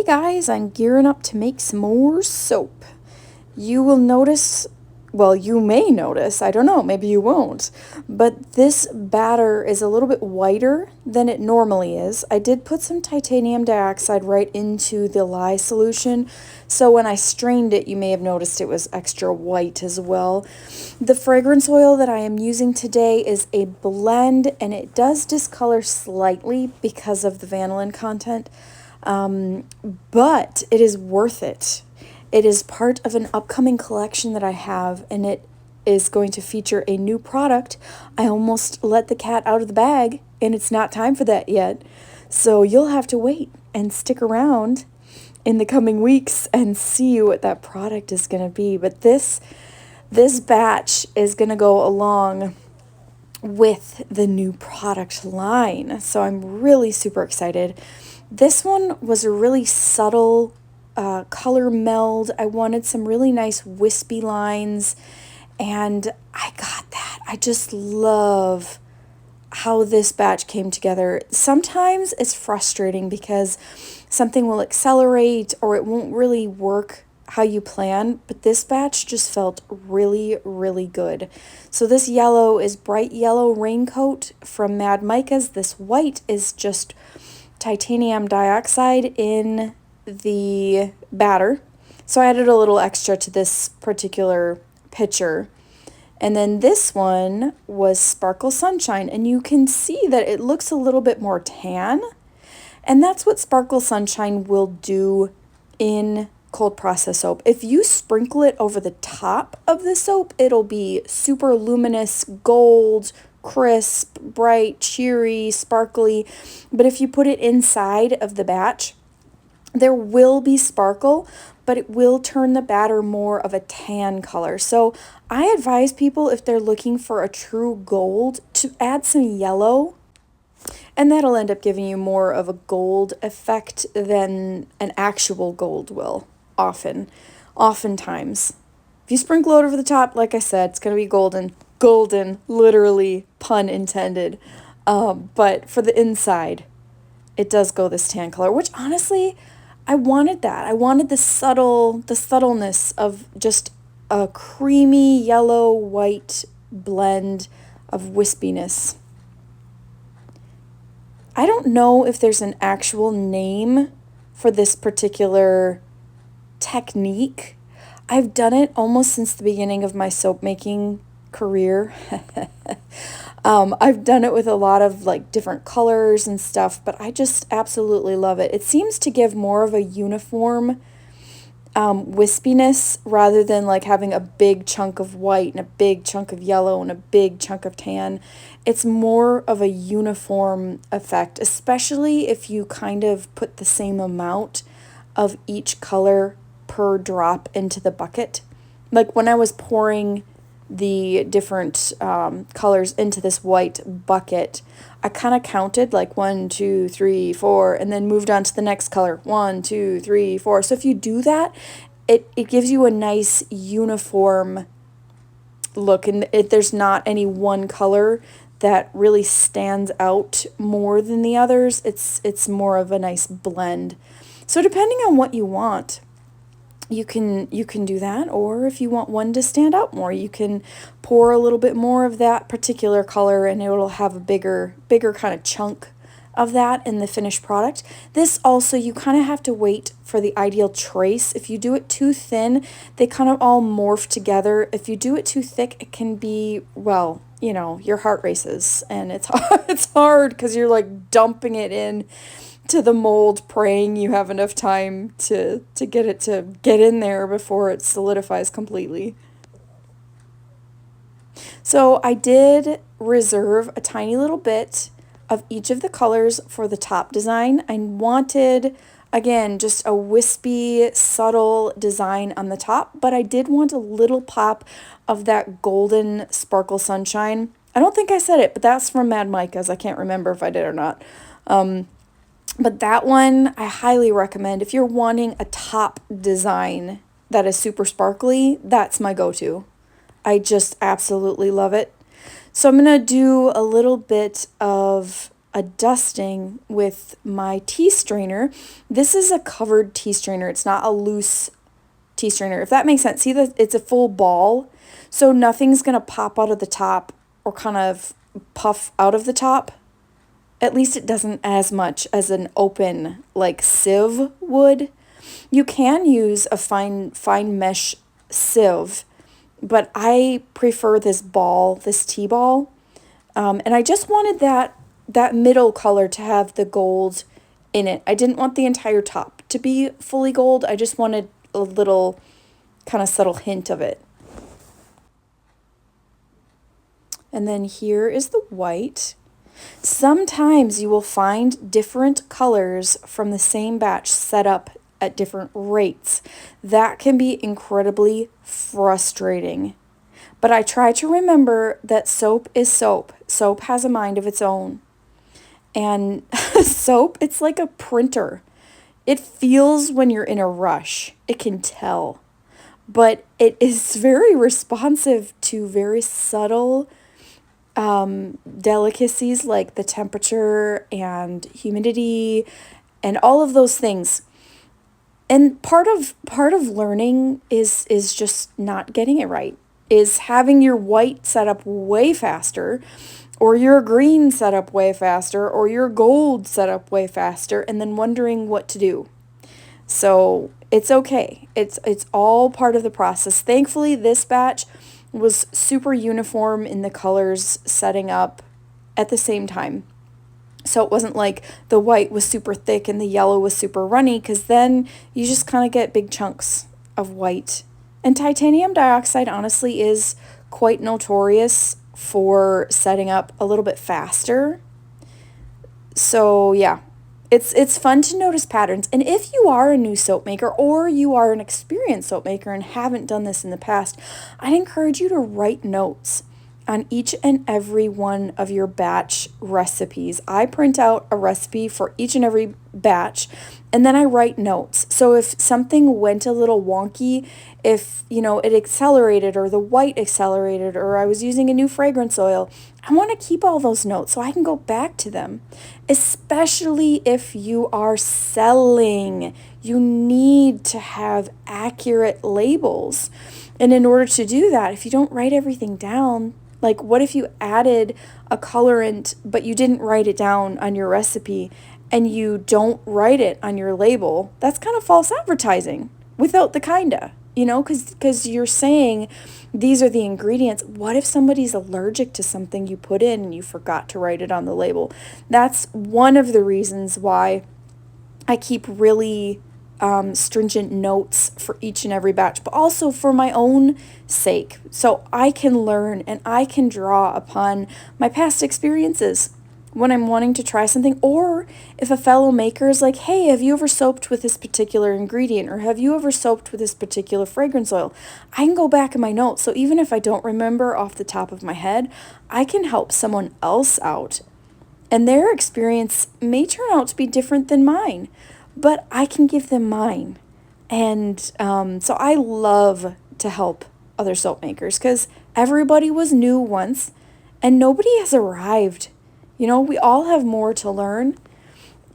Guys, I'm gearing up to make some more soap. You will notice, well, you may notice, I don't know, maybe you won't, but this batter is a little bit whiter than it normally is. I did put some titanium dioxide right into the lye solution, so when I strained it, you may have noticed it was extra white as well. The fragrance oil that I am using today is a blend, and it does discolor slightly because of the vanillin content. But it is worth it. It is part of an upcoming collection that I have, and it is going to feature a new product. I almost let the cat out of the bag, and it's not time for that yet. So you'll have to wait and stick around in the coming weeks and see what that product is going to be. But this batch is going to go along with the new product line. So I'm really super excited. This one was a really subtle color meld. I wanted some really nice wispy lines, and I got that. I just love how this batch came together. Sometimes it's frustrating because something will accelerate or it won't really work how you plan, but this batch just felt really, really good. So this yellow is Bright Yellow Raincoat from Mad Micas. This white is just titanium dioxide in the batter. So I added a little extra to this particular pitcher. And then this one was Sparkle Sunshine, and you can see that it looks a little bit more tan. And that's what Sparkle Sunshine will do in cold process soap. If you sprinkle it over the top of the soap, it'll be super luminous gold, crisp, bright, cheery, sparkly. But if you put it inside of the batch, there will be sparkle, but it will turn the batter more of a tan color. So I advise people, if they're looking for a true gold, to add some yellow, and that'll end up giving you more of a gold effect than an actual gold will, oftentimes. If you sprinkle it over the top, like I said, it's going to be golden, literally, pun intended. But for the inside, it does go this tan color, which honestly, I wanted that. I wanted the subtleness of just a creamy yellow white blend of wispiness. I don't know if there's an actual name for this particular technique. I've done it almost since the beginning of my soap making career. I've done it with a lot of like different colors and stuff, but I just absolutely love it. It seems to give more of a uniform wispiness rather than like having a big chunk of white and a big chunk of yellow and a big chunk of tan. It's more of a uniform effect, especially if you kind of put the same amount of each color per drop into the bucket. Like when I was pouring the different colors into this white bucket, I kind of counted like 1, 2, 3, 4, and then moved on to the next color. 1, 2, 3, 4. So if you do that, it gives you a nice uniform look, and there's not any one color that really stands out more than the others. It's more of a nice blend. So depending on what you want, you can do that, or if you want one to stand out more, you can pour a little bit more of that particular color and it will have a bigger kind of chunk of that in the finished product. This also, you kind of have to wait for the ideal trace. If you do it too thin, they kind of all morph together. If you do it too thick, it can be, well, you know, your heart races, and it's hard because you're like dumping it in to the mold, praying you have enough time to get in there before it solidifies completely. So I did reserve a tiny little bit of each of the colors for the top design. I wanted, again, just a wispy, subtle design on the top, but I did want a little pop of that golden Sparkle Sunshine. I don't think I said it, but that's from Mad Micas. I can't remember if I did or not. But that one I highly recommend. If you're wanting a top design that is super sparkly, that's my go-to. I just absolutely love it. So I'm going to do a little bit of a dusting with my tea strainer. This is a covered tea strainer. It's not a loose tea strainer, if that makes sense. See that it's a full ball, so nothing's gonna pop out of the top or kind of puff out of the top. At least it doesn't as much as an open like sieve would. You can use a fine mesh sieve, but I prefer this ball, this tea ball. And I just wanted that middle color to have the gold in it. I didn't want the entire top to be fully gold. I just wanted a little kind of subtle hint of it. And then here is the white. Sometimes you will find different colors from the same batch set up at different rates. That can be incredibly frustrating. But I try to remember that soap is soap. Soap has a mind of its own. And soap, it's like a printer. It feels when you're in a rush. It can tell. But it is very responsive to very subtle delicacies like the temperature and humidity and all of those things. And part of learning is just not getting it right. Is having your white set up way faster, or your green set up way faster, or your gold set up way faster, and then wondering what to do. So it's okay. It's all part of the process. Thankfully, this batch was super uniform in the colors setting up at the same time. So it wasn't like the white was super thick and the yellow was super runny, because then you just kind of get big chunks of white. And titanium dioxide honestly is quite notorious for setting up a little bit faster. So yeah, it's fun to notice patterns. And if you are a new soap maker or you are an experienced soap maker and haven't done this in the past, I'd encourage you to write notes on each and every one of your batch recipes. I print out a recipe for each and every batch, and then I write notes. So if something went a little wonky, if, it accelerated or the white accelerated or I was using a new fragrance oil, I want to keep all those notes so I can go back to them. Especially if you are selling, you need to have accurate labels. And in order to do that, if you don't write everything down, like what if you added a colorant but you didn't write it down on your recipe and you don't write it on your label? That's kind of false advertising without the kinda, because you're saying these are the ingredients. What if somebody's allergic to something you put in and you forgot to write it on the label? That's one of the reasons why I keep really stringent notes for each and every batch, but also for my own sake, so I can learn and I can draw upon my past experiences when I'm wanting to try something. Or if a fellow maker is like, hey, have you ever soaped with this particular ingredient, or have you ever soaped with this particular fragrance oil, I can go back in my notes. So even if I don't remember off the top of my head, I can help someone else out, and their experience may turn out to be different than mine, but I can give them mine. And so I love to help other soap makers, because everybody was new once and nobody has arrived. We all have more to learn.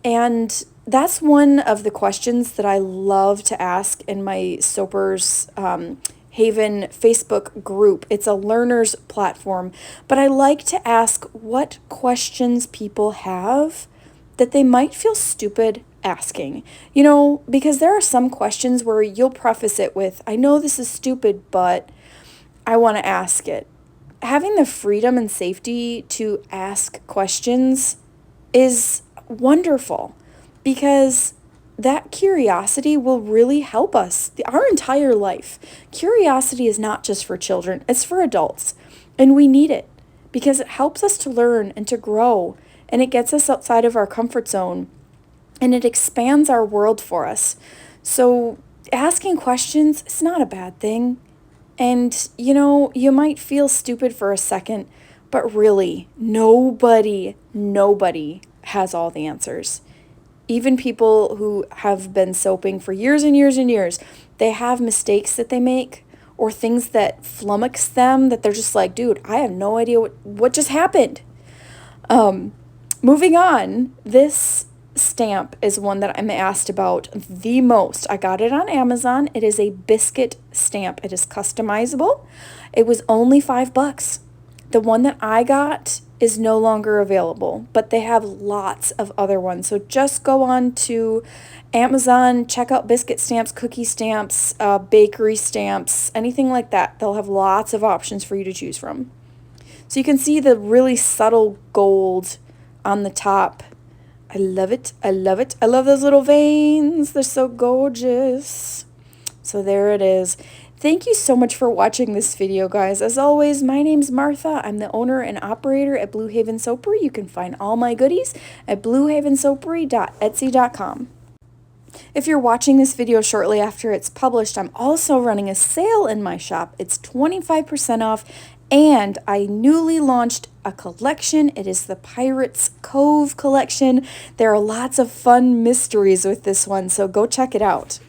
And that's one of the questions that I love to ask in my Soapers Haven Facebook group. It's a learner's platform, but I like to ask what questions people have that they might feel stupid asking, because there are some questions where you'll preface it with, I know this is stupid, but I want to ask it. Having the freedom and safety to ask questions is wonderful, because that curiosity will really help us our entire life. Curiosity is not just for children, it's for adults, and we need it because it helps us to learn and to grow, and it gets us outside of our comfort zone, and it expands our world for us. So asking questions, it's not a bad thing. And, you might feel stupid for a second, but really, nobody has all the answers. Even people who have been soaping for years and years and years, they have mistakes that they make or things that flummox them that they're just like, dude, I have no idea what just happened. Moving on, this stamp is one that I'm asked about the most. I got it on Amazon. It is a biscuit stamp. It is customizable. It was only $5. The one that I got is no longer available, but they have lots of other ones. So just go on to Amazon, check out biscuit stamps, cookie stamps, bakery stamps, anything like that. They'll have lots of options for you to choose from. So you can see the really subtle gold on the top. I love it. I love it. I love those little veins. They're so gorgeous. So there it is. Thank you so much for watching this video, guys. As always, my name's Martha. I'm the owner and operator at Blue Haven Soapery. You can find all my goodies at bluehavensoapery.etsy.com. If you're watching this video shortly after it's published, I'm also running a sale in my shop. It's 25% off, and I newly launched a collection. It is the Pirates Cove collection. There are lots of fun mysteries with this one, so go check it out.